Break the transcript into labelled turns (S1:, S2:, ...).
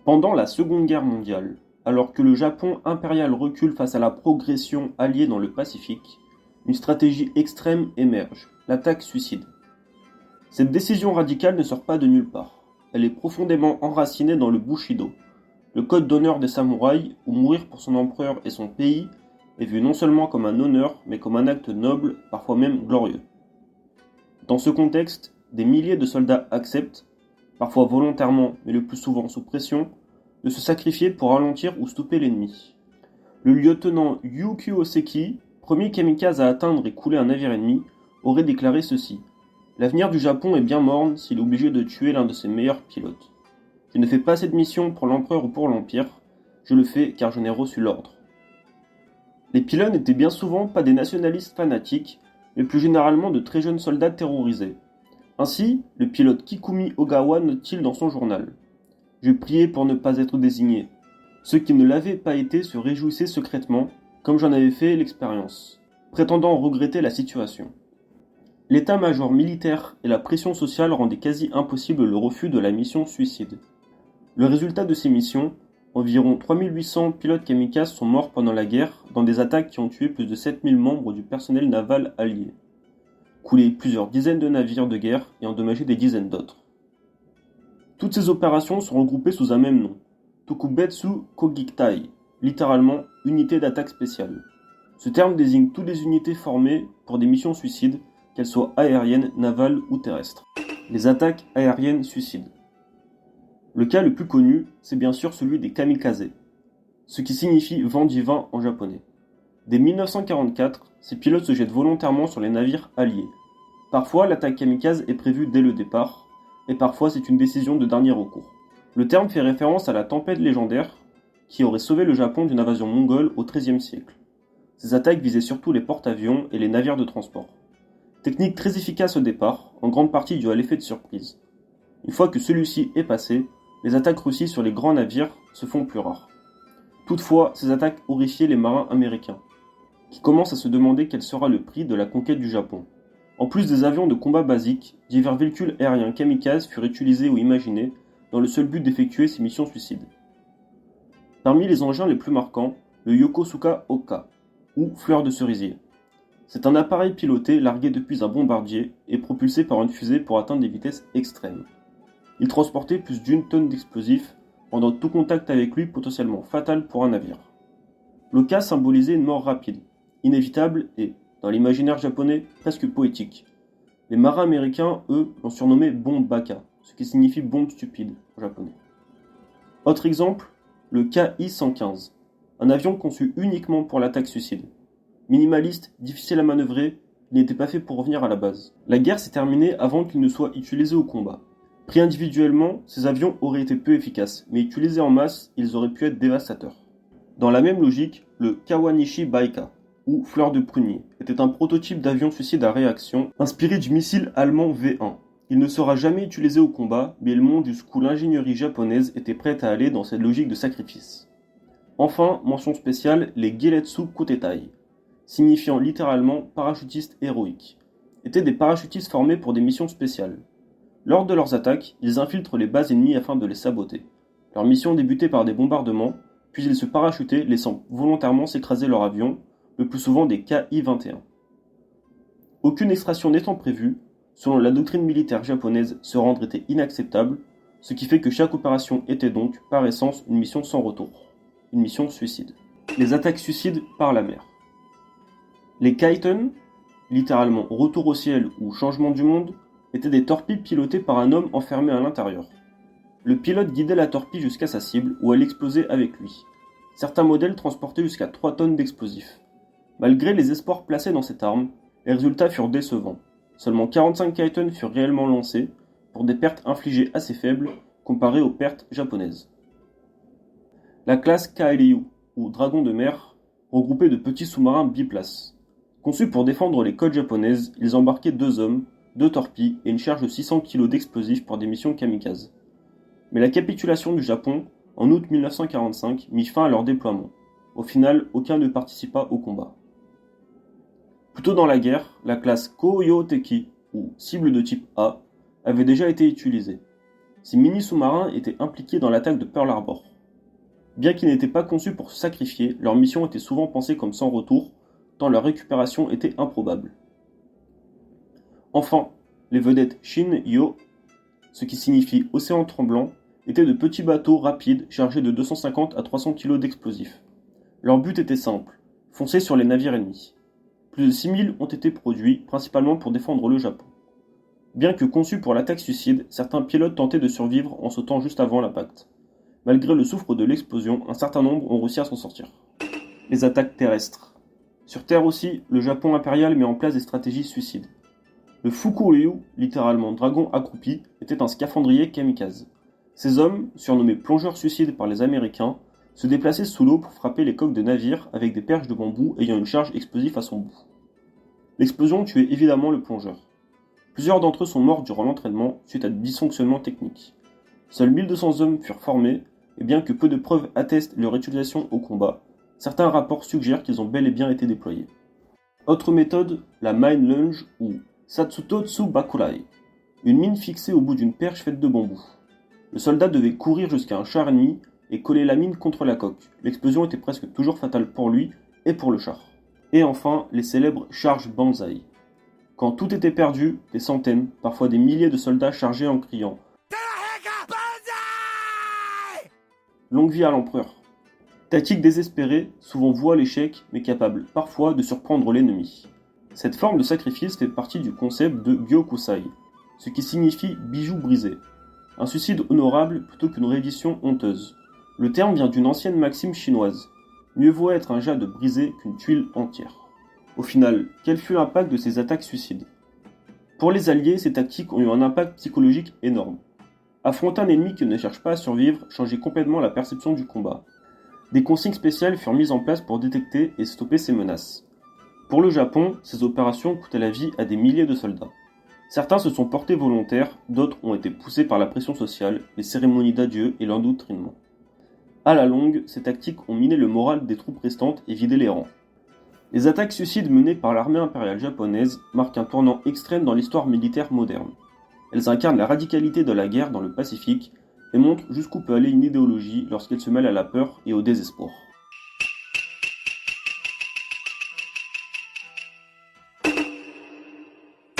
S1: Pendant la Seconde Guerre mondiale, alors que le Japon impérial recule face à la progression alliée dans le Pacifique, une stratégie extrême émerge, l'attaque suicide. Cette décision radicale ne sort pas de nulle part. Elle est profondément enracinée dans le Bushido, le code d'honneur des samouraïs où mourir pour son empereur et son pays est vu non seulement comme un honneur, mais comme un acte noble, parfois même glorieux. Dans ce contexte, des milliers de soldats acceptent, parfois volontairement mais le plus souvent sous pression, de se sacrifier pour ralentir ou stopper l'ennemi. Le lieutenant Yukio Oseki, premier kamikaze à atteindre et couler un navire ennemi, aurait déclaré ceci: L'avenir du Japon est bien morne s'il est obligé de tuer l'un de ses meilleurs pilotes. Je ne fais pas cette mission pour l'empereur ou pour l'empire, je le fais car j'en ai reçu l'ordre. Les pilotes n'étaient bien souvent pas des nationalistes fanatiques, mais plus généralement de très jeunes soldats terrorisés. Ainsi, le pilote Kikumi Ogawa note-t-il dans son journal: Je priais pour ne pas être désigné. Ceux qui ne l'avaient pas été se réjouissaient secrètement, comme j'en avais fait l'expérience, prétendant regretter la situation. L'état-major militaire et la pression sociale rendaient quasi impossible le refus de la mission suicide. Le résultat de ces missions, environ 3800 pilotes kamikazes sont morts pendant la guerre dans des attaques qui ont tué plus de 7000 membres du personnel naval allié, coulé plusieurs dizaines de navires de guerre et endommagé des dizaines d'autres. Toutes ces opérations sont regroupées sous un même nom, Tokubetsu Kogitai, littéralement unité d'attaque spéciale. Ce terme désigne toutes les unités formées pour des missions suicides, qu'elles soient aériennes, navales ou terrestres. Les attaques aériennes suicides. Le cas le plus connu, c'est bien sûr celui des kamikazes, ce qui signifie vent divin en japonais. Dès 1944, ces pilotes se jettent volontairement sur les navires alliés. Parfois, l'attaque kamikaze est prévue dès le départ, et parfois c'est une décision de dernier recours. Le terme fait référence à la tempête légendaire qui aurait sauvé le Japon d'une invasion mongole au XIIIe siècle. Ces attaques visaient surtout les porte-avions et les navires de transport. Technique très efficace au départ, en grande partie due à l'effet de surprise. Une fois que celui-ci est passé, les attaques russies sur les grands navires se font plus rares. Toutefois, ces attaques horrifiaient les marins américains, qui commencent à se demander quel sera le prix de la conquête du Japon. En plus des avions de combat basiques, divers véhicules aériens kamikazes furent utilisés ou imaginés dans le seul but d'effectuer ces missions suicides. Parmi les engins les plus marquants, le Yokosuka Oka, ou fleur de cerisier. C'est un appareil piloté largué depuis un bombardier et propulsé par une fusée pour atteindre des vitesses extrêmes. Il transportait plus d'1 tonne d'explosifs, rendant tout contact avec lui potentiellement fatal pour un navire. L'Oka symbolisait une mort rapide, inévitable et, dans l'imaginaire japonais, presque poétique. Les marins américains, eux, l'ont surnommé bombe Baka, ce qui signifie bombe stupide en japonais. Autre exemple, le KI-115, un avion conçu uniquement pour l'attaque suicide. Minimaliste, difficile à manœuvrer, il n'était pas fait pour revenir à la base. La guerre s'est terminée avant qu'il ne soit utilisé au combat. Pris individuellement, ces avions auraient été peu efficaces, mais utilisés en masse, ils auraient pu être dévastateurs. Dans la même logique, le Kawanishi Baika, ou fleur de prunier, était un prototype d'avion suicide à réaction inspiré du missile allemand V1. Il ne sera jamais utilisé au combat, mais il montre jusqu'où l'ingénierie japonaise était prête à aller dans cette logique de sacrifice. Enfin, mention spéciale, les Geretsu Kotetai, signifiant littéralement parachutistes héroïques, étaient des parachutistes formés pour des missions spéciales. Lors de leurs attaques, ils infiltrent les bases ennemies afin de les saboter. Leur mission débutait par des bombardements, puis ils se parachutaient, laissant volontairement s'écraser leur avion, le plus souvent des KI-21. Aucune extraction n'étant prévue, selon la doctrine militaire japonaise, se rendre était inacceptable, ce qui fait que chaque opération était donc, par essence, une mission sans retour. Une mission suicide. Les attaques suicides par la mer. Les Kaiten, littéralement retour au ciel ou changement du monde, étaient des torpilles pilotées par un homme enfermé à l'intérieur. Le pilote guidait la torpille jusqu'à sa cible où elle explosait avec lui. Certains modèles transportaient jusqu'à 3 tonnes d'explosifs. Malgré les espoirs placés dans cette arme, les résultats furent décevants. Seulement 45 Kaiten furent réellement lancés, pour des pertes infligées assez faibles comparées aux pertes japonaises. La classe Kairyu, ou dragon de mer, regroupait de petits sous-marins biplaces. Conçus pour défendre les côtes japonaises, ils embarquaient 2 hommes, 2 torpilles et une charge de 600 kg d'explosifs pour des missions kamikazes. Mais la capitulation du Japon, en août 1945, mit fin à leur déploiement. Au final, aucun ne participa au combat. Plus tôt dans la guerre, la classe Koyoteki, ou cible de type A, avait déjà été utilisée. ces mini-sous-marins étaient impliqués dans l'attaque de Pearl Harbor. Bien qu'ils n'étaient pas conçus pour se sacrifier, leur mission était souvent pensée comme sans retour, tant leur récupération était improbable. Enfin, les vedettes Shin-Yo, ce qui signifie océan tremblant, étaient de petits bateaux rapides chargés de 250 à 300 kg d'explosifs. Leur but était simple, foncer sur les navires ennemis. Plus de 6000 ont été produits, principalement pour défendre le Japon. Bien que conçus pour l'attaque suicide, certains pilotes tentaient de survivre en sautant juste avant l'impact. Malgré le soufre de l'explosion, un certain nombre ont réussi à s'en sortir. Les attaques terrestres. Sur Terre aussi, le Japon impérial met en place des stratégies suicides. Le Fukuryu, littéralement dragon accroupi, était un scaphandrier kamikaze. Ces hommes, surnommés plongeurs suicides par les Américains, se déplaçaient sous l'eau pour frapper les coques de navires avec des perches de bambou ayant une charge explosive à son bout. L'explosion tuait évidemment le plongeur. Plusieurs d'entre eux sont morts durant l'entraînement suite à des dysfonctionnements techniques. Seuls 1200 hommes furent formés, et bien que peu de preuves attestent leur utilisation au combat, certains rapports suggèrent qu'ils ont bel et bien été déployés. Autre méthode, la mine lunge ou Satsutotsu Bakurai, une mine fixée au bout d'une perche faite de bambou. Le soldat devait courir jusqu'à un char ennemi et coller la mine contre la coque. L'explosion était presque toujours fatale pour lui et pour le char. Et enfin, les célèbres charges Banzai. Quand tout était perdu, des centaines, parfois des milliers de soldats chargeaient en criant « Longue vie à l'empereur !» Tactique désespérée, souvent vouée à l'échec, mais capable parfois de surprendre l'ennemi. Cette forme de sacrifice fait partie du concept de Gyokusai, ce qui signifie bijou brisé. Un suicide honorable plutôt qu'une reddition honteuse. Le terme vient d'une ancienne maxime chinoise. Mieux vaut être un jade brisé qu'une tuile entière. Au final, quel fut l'impact de ces attaques suicides? Pour les Alliés, ces tactiques ont eu un impact psychologique énorme. Affronter un ennemi qui ne cherche pas à survivre changeait complètement la perception du combat. Des consignes spéciales furent mises en place pour détecter et stopper ces menaces. Pour le Japon, ces opérations coûtaient la vie à des milliers de soldats. Certains se sont portés volontaires, d'autres ont été poussés par la pression sociale, les cérémonies d'adieu et l'endoctrinement. À la longue, ces tactiques ont miné le moral des troupes restantes et vidé les rangs. Les attaques suicides menées par l'armée impériale japonaise marquent un tournant extrême dans l'histoire militaire moderne. Elles incarnent la radicalité de la guerre dans le Pacifique et montrent jusqu'où peut aller une idéologie lorsqu'elle se mêle à la peur et au désespoir.